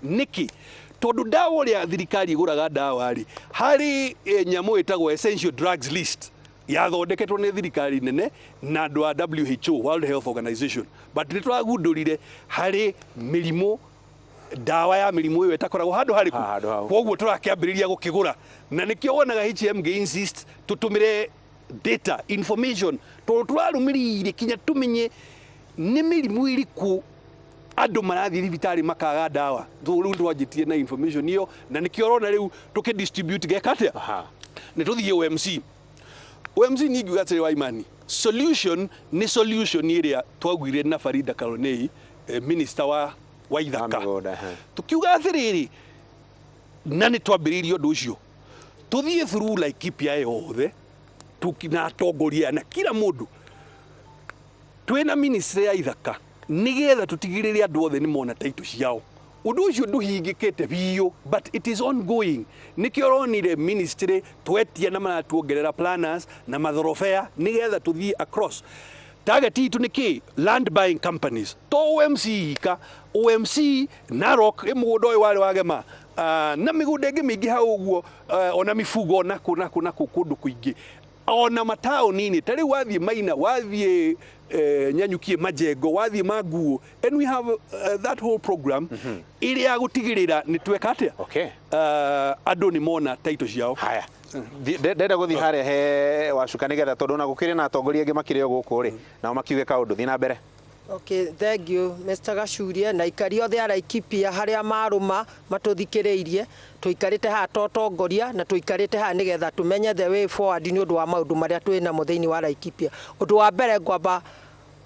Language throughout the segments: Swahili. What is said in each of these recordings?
niki tondu dawa ya thirikari iguraga dawa ri hari nyamu itagwo essential drugs list yathondeketwo ni thirikari nene na andu a WHO, World Health Organization, but nitwagundurire hari mirimo dawa ya mirimo iyo itakoragwo handu hariku koguo turakiambiriria gukigura na nikio wonaga HM insist tutumire data information turarumirire kinya tumenye ni mirimo iriku andu marathi thibitari makaga dawa riu twanjitie na information iyo na nikio rona riu tukidistribute gekatia ni tuthie OMC ni ngiuga wa imani solution ni solution iria twagwire na Farida Karonei minister wa ithaka tukiuga athiriri na ni twambiririo ndu ucio tuthie through Laikipia yothe tukina tongoria na kila mundu twina ministry ya ithaka nigetha tutigirire andu othe ni mona title ciao undu ucio nduhingikite biyo but it is ongoing nikio ronire ministry twetia na maratuongerera planners na mathorofea nigetha tuthie across target itu niki land buying companies to OMC ika OMC Narok imugundo uyu wari wagema na migundo ingi mingi hau uguo ona mifugo na kuna kundu kuingi ona mataoni-ini tari wathie Maina wathie Nyanyukie Majengo wathie Manguo and we have that whole program iria gutigirira ni tweka atia andu ni mona title ciao haya ndenda guthi haria he wacuka nigetha tondu na gukiri na atongoria angi makire guku ri na makiuge kaundu thi na mbere. Okay, thank you Mr. Gacuria na ikari othe a Laikipia haria maruma matuthikiriirie tuikarite ha totongoria na tuikarite ha nigetha tumenye the way forward ni undu wa maundu maria twina mutheini wa Laikipia. Undu wa mbere ngwamba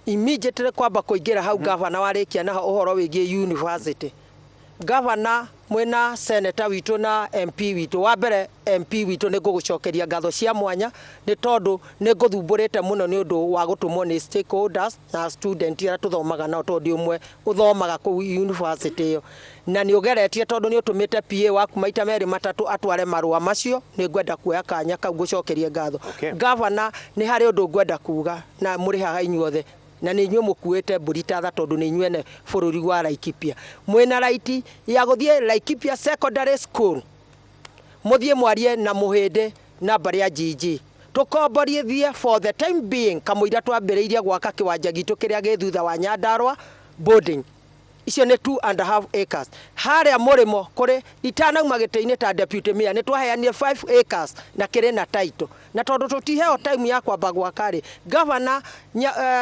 immediately kwamba kuingira hau governor warikia na uhoro wigie university governor mwena senator witu na MP witu wa mbere MP witu ni gugucokeria ngatho cia mwanya ni tondu ni nguthumburite muno ni undu wa gutumwo ni stakeholders na student ira tuthomaga na tondu umwe uthomaga ku university iyo na ni ugeretie tondu ni utumite PA waku maita meri matatu atware marua macio ni ngwenda kuoya kanya kau gucokeria ngatho governor ni hari undu ngwenda kuga na muri haga inyuothe na ni nyuo mukuite burita tondu ni nyuene bururi wa Laikipia mwena raiti ya guthie Laikipia secondary school muthie mwarie na muhinde na bari ya GG tukomborie thie for the time being kamuira twambiriirie gwaka kiwanja gitu kiria githutha wa Nyandarua boarding icio ni 2.5 acres haria murimo kuri itanauma gite-ini ta deputy mayor ni twaheanire 5 acres na kiri na title na tondu tutiheo time ya kwamba gwakari governor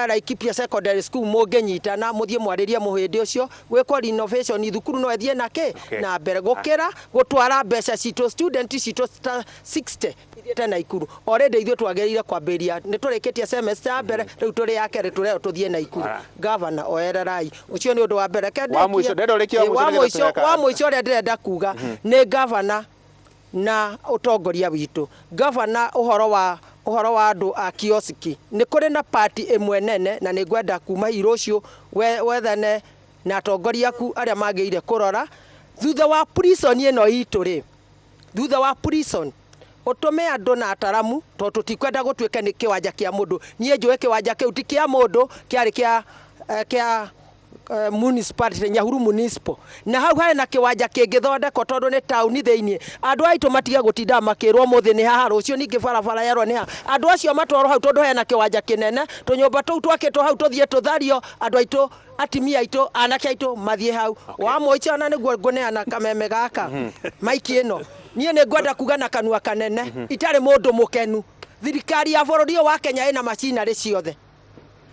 Laikipia secondary school mungenyitana muthie mwariria muhindi ucio gwikwo renovation thukuru no ethie nake na mbere gukira gutwara mbeca cito student cito 60 ithiete na ikuru already ithio twagereire kwambiria ni turikitie semester mbere riu turi yake tureo tuthie na ikuru governor oererai ucio ni undu wa mbere wa mwisho ndendo rekio wa mwisho ria ndirenda kuga ni governor na utongoria witu governor uhoro wa andu a kiosiki ni kuri na party imwe nene na ni ngwenda kuma irocio wethane na atongoria ku aria magiire kurora thutha wa prison ino itu ri thutha wa prison utume andu na ataramu to tutikwenda gutwike ni kiwanja kia mundu nie njue kiwanja kiu ti kia mundu kiari kia municipality Nyahuru municipal na hau hari na kiwanja kingithondekwo tondu ni tauni thiini andu aitu matiga gutinda makirwo muthi ni haha rucio ningi barabara yarwo ni ha andu acio matwarwo hau tondu hena kiwanja kinene tunyumba tuu twakitwo hau tuthie tuthario andu aitu atimia aitu anake aitu mathie hau wa moichana niguo nguneana kameme gaka maiki ino nie ni ngwenda kuga na kanua kanene itari mundu mukenu thirikari ya bururi wa Kenya ina macinari ciothe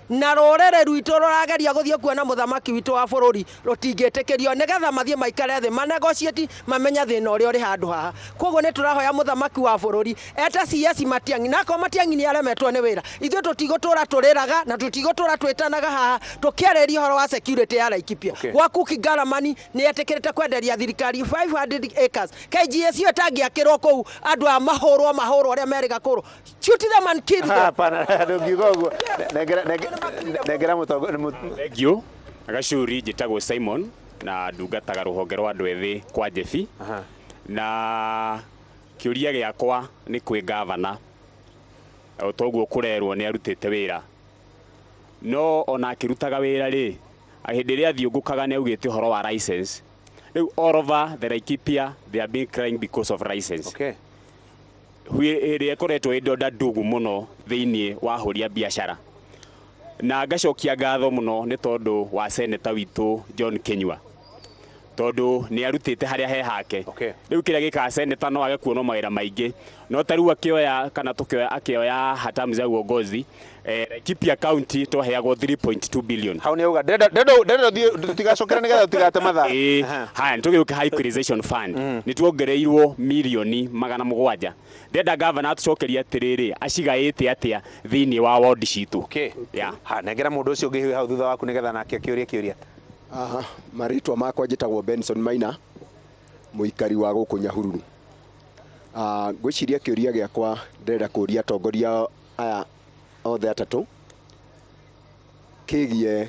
na rorere rwitu rorageria guthie kuona muthamaki witu wa bururi rutingitekirio nigetha mathie maikare thi manegotiate mamenya thina uria uri handu haha koguo ni turahoya muthamaki wa bururi eta CS Matiang'i nako Matiang'i ni aremetwo ni wira ithuĩ tutigotura turiraga na tutigotura twitanaga haha tukiareria horo wa security ya Laikipia gwaku Kingaramani ni etikirite kwenderia thirikari 500 acres KGS yo tangiakirwo kuu andu a mahurwo aria meriga kuru shoot them and kill them hapana ndugigogo negera Thank Agacuri njitagwo Simon na ndungataga ruhonge rwa andu ethi kwa Jefi na kiuria giakwa ni kwi governor toguo kurerwo ni arutite wira no ona akirutaga wira ri ahindi ria thiungukaga ni augite horo wa license Riu all over the Laikipia they are being crying because of license. Okay. Ĩrĩa ĩkoretwo ĩndonda ndugu mũno thĩinĩ wa hũria biacara, na ngacokia ngatho mũno nĩ tondũ wa seneta witũ John Kenyua, tondũ nĩ arutĩte harĩa he hake. Rĩu kĩrĩa gĩkaga seneta no age kuona mawĩra maingĩ, no tarĩu akĩoya kana akĩoya hatamu za uongozi Laikipia County twaheagwo 3.2 billion. Hau nĩ uga ndenda tutigacokera nĩgetha tutigate mathaa. Haya nĩtũgĩũka high equalization fund nĩ tuongereirwo milioni 700. Ndenda governor atucokeria atĩrĩrĩ acigaĩte atĩa thĩinĩ wa ward citũ. Ha nengera mũndũ ũcio ũngĩ hau thutha waku nĩgetha nake kĩũria. Marĩtwa makwa njĩtagwo Benson Maina, mũikari wa gũkũ Nyahururu. Ngwĩciria kĩũria gĩakwa ndĩrenda kũria atongoria aya othe atatũ kĩgiĩ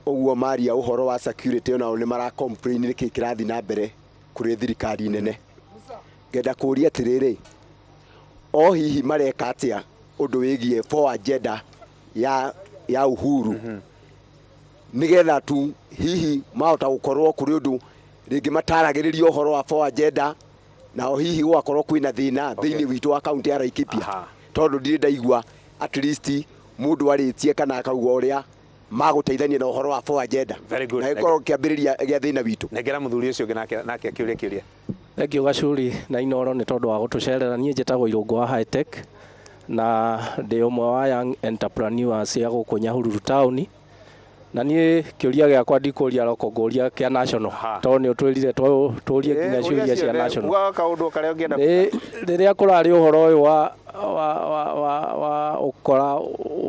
ũguo maria ũhoro wa security onao nĩ mara complain nĩkĩ kĩrathi na mbere kũrĩ thirikari nene. Ngenda kũria atĩrĩrĩ, o hihi mareka atĩa ũndũ wĩgiĩ for agenda ya Uhuru nigetha tu hihi mahota gũkorwo kũrĩ ũndũ rĩngĩ mataragĩrĩria ũhoro wa for agenda na o hihi gũgakorwo kwĩna thĩna thĩinĩ witũ wa kaunti ya Laikipia, tondũ ndirĩ ndaigua at least mũndũ arĩtie kana akauga ũrĩa magũteithania na ũhoro wa for agenda na gĩkorwo kĩambĩrĩria gĩa thĩna witũ. Nengera mũthuri ũcio ũngĩ nake kĩũria. Thengio Gacuri na Inoro nĩ tondũ wa gũtũcerera. Niĩ njĩtagwo Irũngũ wa High Tech na ndĩ ũmwe wa young entrepreneurs ya gũkũ Nyahururu town, na niĩ kĩũria gĩakwa ndikũria roko ngũria kĩa national tondũ nĩ ũtwĩrire tũrie nginya ciũria cia national. Rĩrĩa kũrarĩ ũhoro ũyũ wa ũkora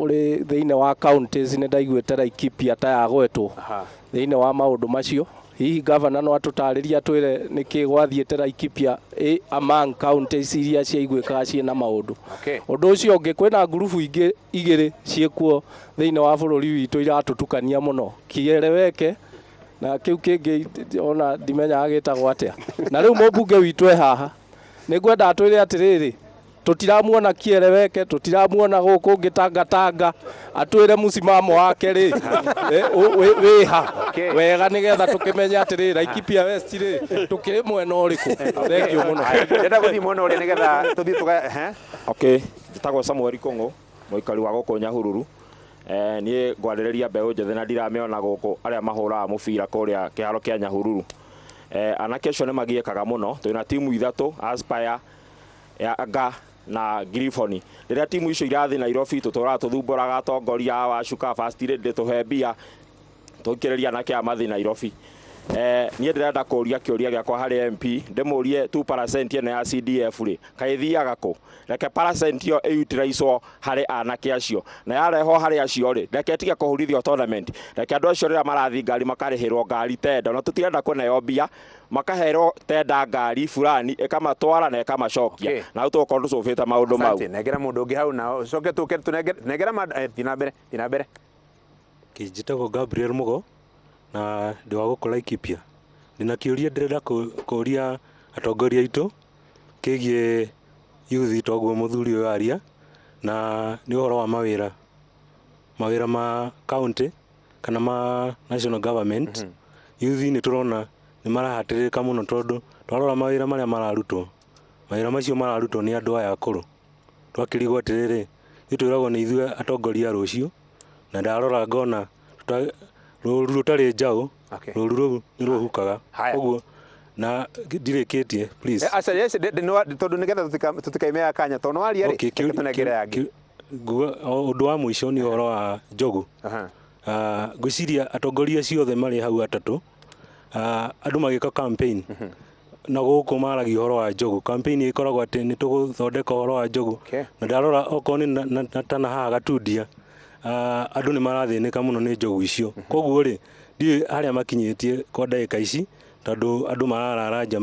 ũrĩ thĩinĩ wa counties nĩ ndaiguĩte Laikipia ta yagwetwo thĩinĩ wa maũndũ macio. Hihi governor no atũtarĩria twĩre nĩkĩ gwathiĩte Laikipia among counties iria ciaiguĩkaga ciĩna maũndũ. Ũndũ ũcio ũngĩ kwĩna ngurubu ingĩ igĩrĩ ciĩkuo thĩinĩ wa bũrũri witũ iratũtukania mũno, Kiririmbi na kĩu kĩngĩ ona ndimenyaga gĩtagwo atĩa. Na rĩu mũmbunge witũ haha nĩngwenda atwĩre atĩrĩrĩ, tutiramuona Kiririmbi, tutiramuona gũkũ ngĩtangatanga, atwĩre mũsimamo wake rĩ wĩha wega nĩgetha tũkĩmenya atĩrĩ Laikipia West rĩ tũkĩrĩ mwena ũrĩkũ. Thengio mũno. Ndenda gũthiĩ mwena ũrĩa nĩgetha tũthiĩ tũga njĩtagwo Samuel Kũng'ũ, mũikari wa gũkũ Nyahururu. Niĩ ngwarĩrĩria mbeũ njĩthĩ na ndiramĩona gũkũ arĩa mahũraga mũbira kũrĩa kĩharo kĩa Nyahururu. Anake acio nĩ magiĩkaga mũno, twĩna timu ithatũ, Aspire, Anga na Grifoni. Rĩrĩa timu icio irathiĩ Nairobi tũtũraga tũthumbũraga atongoria wa Shuka First Lady tũhe mbia tũkĩrĩria anake a mathi Nairobi. Niĩ ndĩrenda kũria kĩũria gĩakwa harĩ MP ndĩmũrie 2% ĩno ya CDF rĩ kaĩ thiaga kũ? Reke percent ĩyo ĩutilize harĩ anake acio, na yarehwo harĩ acio rĩ reke tige kũhurithio tournament, reke andũ acio rĩrĩa marathi ngari makarĩhĩrwo ngari tenda, na tũtirenda kũneo mbia makaherwo tenda ngari fulani ĩkamatwara na ĩkamacokia na tũkorwo tũcũbĩte maũndũ mau. Nengera mũndũ ũngĩ hau na coke tũke nengera thiĩ mbere. Njĩtagwo Gabriel Mugo na ndĩ wa gũkũ Laikipia. Ndĩna kĩũria ndĩrenda kũria atongoria aitũ kĩgiĩ youth toguo mũthuri ũyũ aria, na nĩ ũhoro wa mawĩra ma county kana ma national government. Youth nĩ tũrona nĩ marahatĩrĩrĩka mũno tondũ twarora mawĩra marĩa mararutwo, mawĩra macio mararutwo nĩ andũ aya akũrũ. Twakĩrigwo atĩrĩrĩ itwĩragwo nĩ ithuĩ atongoria rũciũ, na ndarora ngona rũru rũtarĩ njaũ, rũru rũu nĩ rũhukaga. Ũguo na ndirĩkĩtie please. Aca yes tondũ nĩgetha tũtikaimea kanya tondũ waria rĩ tũnengere yangi. Ũndũ wa mũico nĩ ũhoro wa njogu. Ngwĩciria atongoria ciothe marĩ hau atatũ andũ magĩka campaign na gũkũ maragia ũhoro wa njogu. Campaign ĩkoragwo atĩ nĩ tũgũthondeka ũhoro wa njogu, na ndarora okorwo nĩ ta na haha Gatundia andũ nĩ marathĩnĩka mũno nĩ njogu icio. Koguo rĩ ndiĩ harĩa makinyĩtie kwa ndagĩka ici tondũ andũ mararanja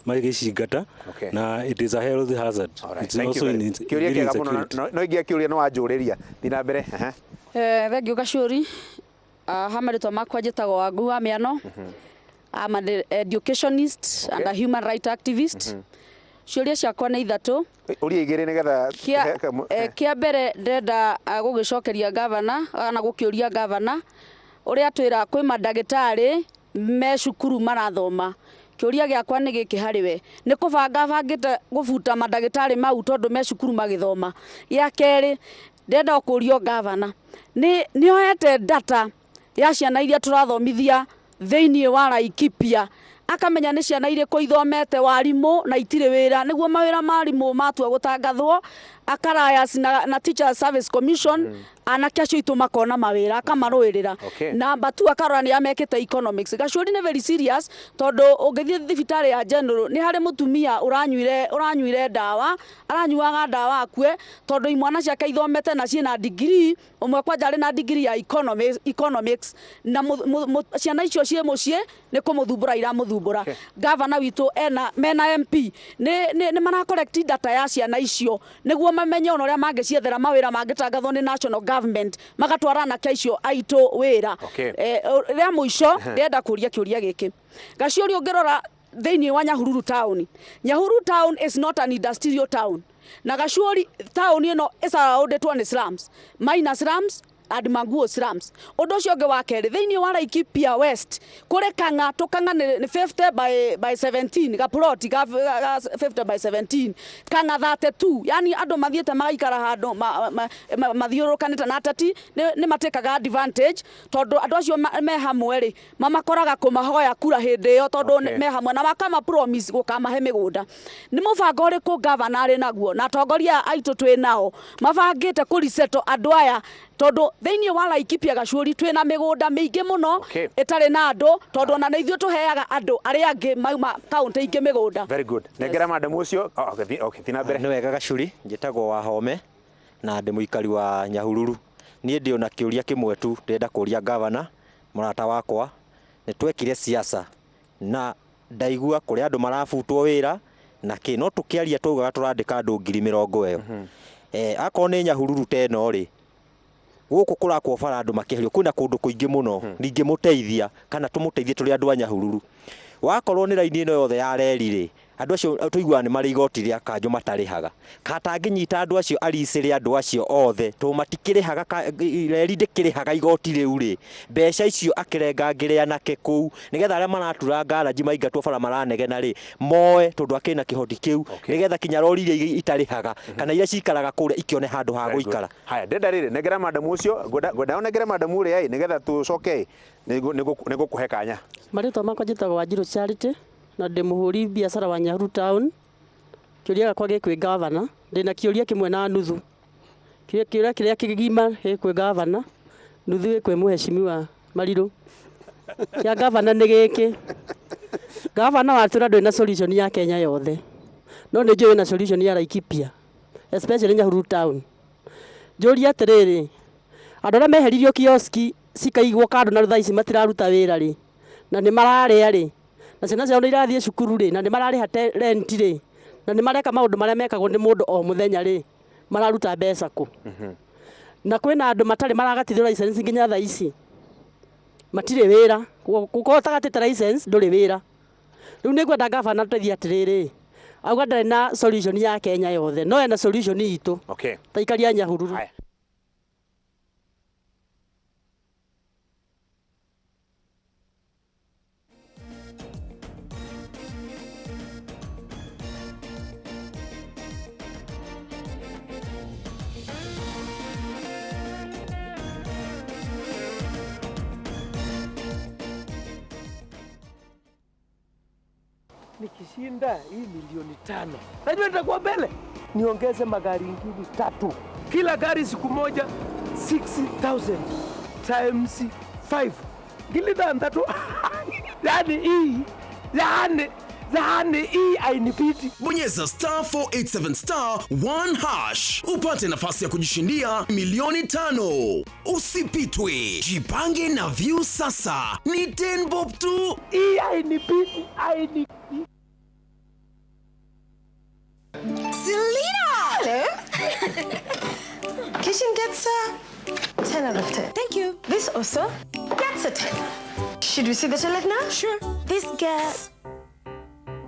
magĩcingata na it is a health hazard. It's also in kĩũria kĩega mũno no ingĩ kĩũria no wanjũrĩria thiĩ na mbere. Thengio Gacuri hamarĩtwa makwa njĩtagwo Wangu wa Mĩano. I'm an educationist and a human rights activist. Ciũria ciakwa nĩ ithatũ. Ũria igĩrĩ nĩgetha kĩa mbere ndenda gũgĩcokeria gavana na gũkĩũria gavana ũrĩa twĩra kwĩ mandagĩtarĩ me cukuru marathoma kiuria giakwa ni giki hariwe ni kubanga bangite gubuta madagitari mau tondu me cukuru magithoma ya keri ndenda kurio gavana ni oyete data ya ciana iria turathomithia thiini wa Laikipia akamenya ni ciana iriko ithomete warimu na itire wira niguo mawira marimu matua gutangathwo akaraya na Teacher Service Commission anake acio itu makona mawira akamarwirira namba 2 akarora ni amekite economics gacuri ni very serious tondu ungithie thibitari ya general ni hari mutumia uranyuire dawa aranyuaga dawa akue tondu imwana ciake ithomete na ciina degree umwe kwa jari na degree ya economics na ciana icio cie mucie ni kumuthumbura iramuthumbura governor witu mena MP ni mara collect data ya ciana icio niguo mamenye ona uria mangiciethera mawira mangitangathwo ni national government magatwarana kaicio aito wira ria muico ndenda kuria kiuria giki gaciuri ungirora thiini wa Nyahururu town is not an industrial town na gaciuri town ino is surrounded by slums minor slums and Manguo slums undu ucio ungi wa keri thiini wa Laikipia West kuri kanga tukanga ni 50 by 17 ga plot ga 50 by 17 kanga 32 yani andu mathiete magaikara handu mathiurukanite na atati ni matekaga advantage tondu andu acio me hamwe ri mamakoraga kumahoya kura hindi yo tondu me hamwe na makama promise gukamahe migunda ni mubango uriku governor ari naguo na atongoria aitu twi nao mabangite kuriseto andu aya tondu thiini wa Laikipia gacuri twina migunda miingi muno itari na andu tondu na ithuĩ tuheaga andu aria angi mauma kaunti ingi migunda. Very good. Negera madam ucio tina mbere. Ni wega gacuri njitagwo wa Home na ndi muikari wa Nyahururu. Nie ndio na kiuria kimwe tu ndenda kuria governor murata wakwa ni twekire siasa na ndaigua kuri andu marabutwo wira na ki no tukiaria tugaga turandika andu 20,000 ĩyo akoo ni Nyahururu teno ri guku kurakwo bara andu makiherio kwina kundu kuingi muno ningi muteithia kana tumuteithie turi andu a Nyahururu wakorwo ni raini ino yothe ya reri ri andu acio tuigua ni mari igoti ria kanjo matarihaga katanginyita andu acio aricire andu acio othe to matikirihaga reri ndikirihaga igoti riu ri mbeca icio akirenga ngiria nake kuu nigetha aria maratura ngaraji maingatwo bara maranegena ri moe tondu akina kihoti kiu nigetha kinya rori iria itarihaga kana iria cikaraga kuria ikione handu ha guikara. Haya ndenda riri negera madam ucio goda negera madam uri ai nigetha tucoke nigo kuhe kanya marito makwa njitagwo Wanjiru Charity na ndi muhuri biashara wa Nyahururu town kiuria gakwa gikwi governor ndina kiuria kimwe na nuthu kiuria kiria kigima gikwi governor nuthu gikwi muheshimiwa Mariru kia governor ni giki governor watura ndwina solution ya Kenya yothe no ni njui na solution ya Laikipia especially Nyahururu town njuria atiriri andu aria meheririo kioski cikaigwo kando na thaa ici matiraruta wira ri na ni mararia ri na ciana ciao ni irathie cukuru ri na ni marariha rent ri na ni mareka maundu maria mekagwo ni mundu o muthenya ri mararuta mbeca ku na kwina andu matari maragatithio license nginya thaa ici matire wira kuko tagatite license nduri wira riu ni gwenda gavana tuteithie atiriri auga ndari na solution ya Kenya yothe no ena solution itu taikaria Nyahururu. Nikishinda hii milioni 5 najua nitakuwa mbele, niongeze magari ingine 3 kila gari siku moja 60,000 times 5 gilida ndatu yani hii yani hii ainipiti. Bonyeza *487 *1 hash upate nafasi ya kujishindia milioni 5. Usipitwe, jipange na view sasa. Ni 10 bob tu. Hii ainipiti. Selena! Hello. Kitchen gets a 10 out of 10. Thank you. This also gets a 10. Should we see the toilet now? Sure. This gets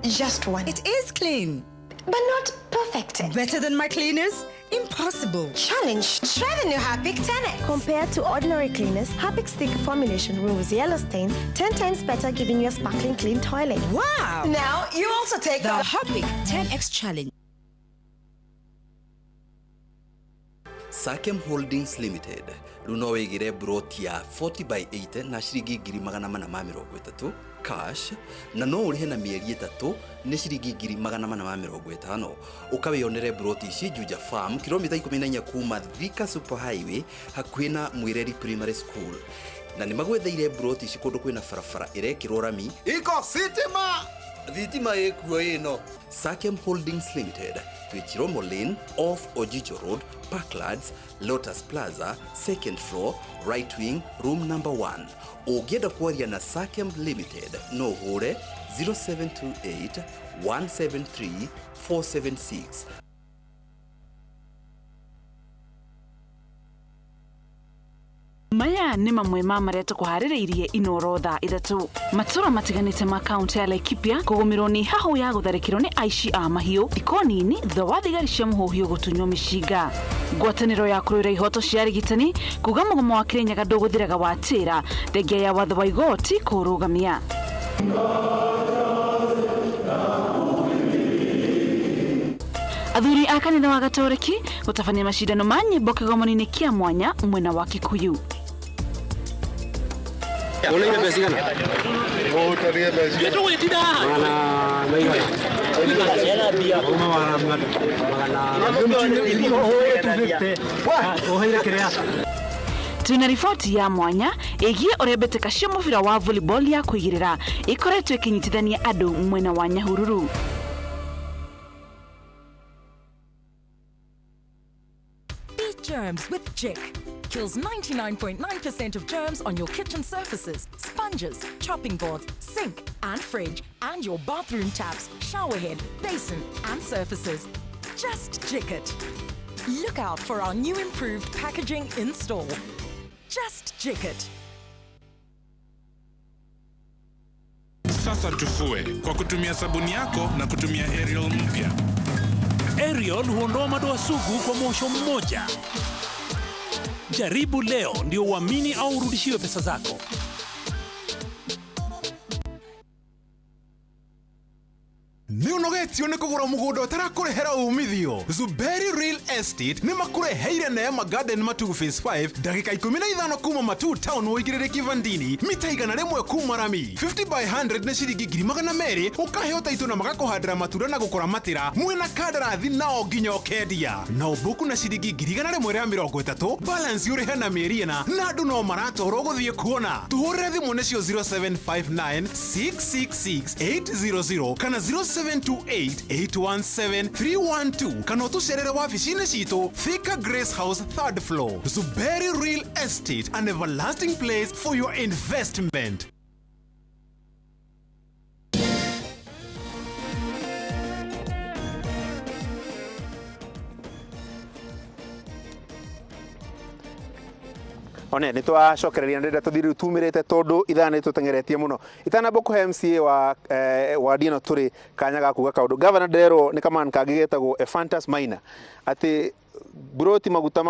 just 1. It is clean. But not perfect. Better than my cleaners? Impossible. Challenge. Try the new Harpic 10X. Compared to ordinary cleaners, Harpic stick formulation removes yellow stains 10 times better, giving you a sparkling clean toilet. Wow. Now you also take the Harpic 10X challenge. Sakem Holdings Limited runo wegire broti ya 40 by 8 na shiringi 830 cash na no urihe na mieri 3 ni shiringi 850 ukawiyonere broti ici Juja Farm kilomita 14 kuma Thika Super Highway hakuhi na Mwireri Primary School na nimagwetheire broti ici kundu kwina farafara irekirwo rami iko thitima ekuo ino. Sakem Holdings Limited Twichiromo Lane off Ojijo Road, Parklands, Lotus Plaza, second floor, right wing, room number 1. Ugienda kuaria na Sakem Limited no hure 0728 173 476. Maya nĩ mamwe ma marĩa tũkũharĩrĩirie inorotha ithatu. Matũra matiganĩte ma kaunti ya Laikipia kũgũmĩrwo nĩ hahũ ya gũtharĩkĩrwo nĩ aici a mahiũ, thikũ nini thutha wa thigari cia mũhuhio gũtunywo mĩcinga. Ngwatanĩro ya kũrũĩra ihoto cia arigitani kuuga mũgomo wa Kirinyaga ndũgũthiraga watĩra thengia ya watho wa igoti kũrũgamia. Athuri a kanitha wa Gatoreki gũtabania macindano ma nyĩmbo kĩgomano-inĩ kĩa mwanya mwena wa Kikuyu. Tuna ripoti ya mwanya ĩgiĩ ũrĩa mbĩtĩka cia mũbira wa volleyball ya kũigĩrĩra ikoretwo ĩkĩnyitithania andũ mwena wa Nyahururu. Germs with Jick. Kills 99.9% of germs on your kitchen surfaces, sponges, chopping boards, sink and fridge, and your bathroom taps, shower head, basin and surfaces. Just Jick it. Look out for our new improved packaging in store. Just Jick it. Sasa tufue kwa kutumia sabuni yako na kutumia Ariel mpya. Ariel huondoa madoa sugu kwa mwosho mmoja. Jaribu leo ndio uamini au urudishiwe pesa zako. Ni unogetio ni kugura mugunda utarakurehera umithio. Zuberi Real Estate ni makureheire Neema Garden Matu Phase 5 dakika 15 kuma Matu Town wigirire kivandini mita igana rimwe kuma Rami 50 by 100 na shiringi 200 ukaheo taito na magakuhandira matura na gukora matira mwina kadarathi nao nginya ukendia na ubuku na shiringi 130 balance urihe na mieri na andu no maratoro guthie kuona tuhurire thimu nicio 0759 666 800 kana 0728817312 kana utucerere wabici-inĩ citũ Thika Grace House 3rd floor. Zuberi Real Estate, an everlasting place for your investment. One ni twacokereria ndenda tuthiru tumirite tondu ithani tutengeretie muno itana boku MCA wa Dino turi kanya ga kuga kaundu governor Dero ni kaman kagigetagwo a fantas minor ati buroti maguta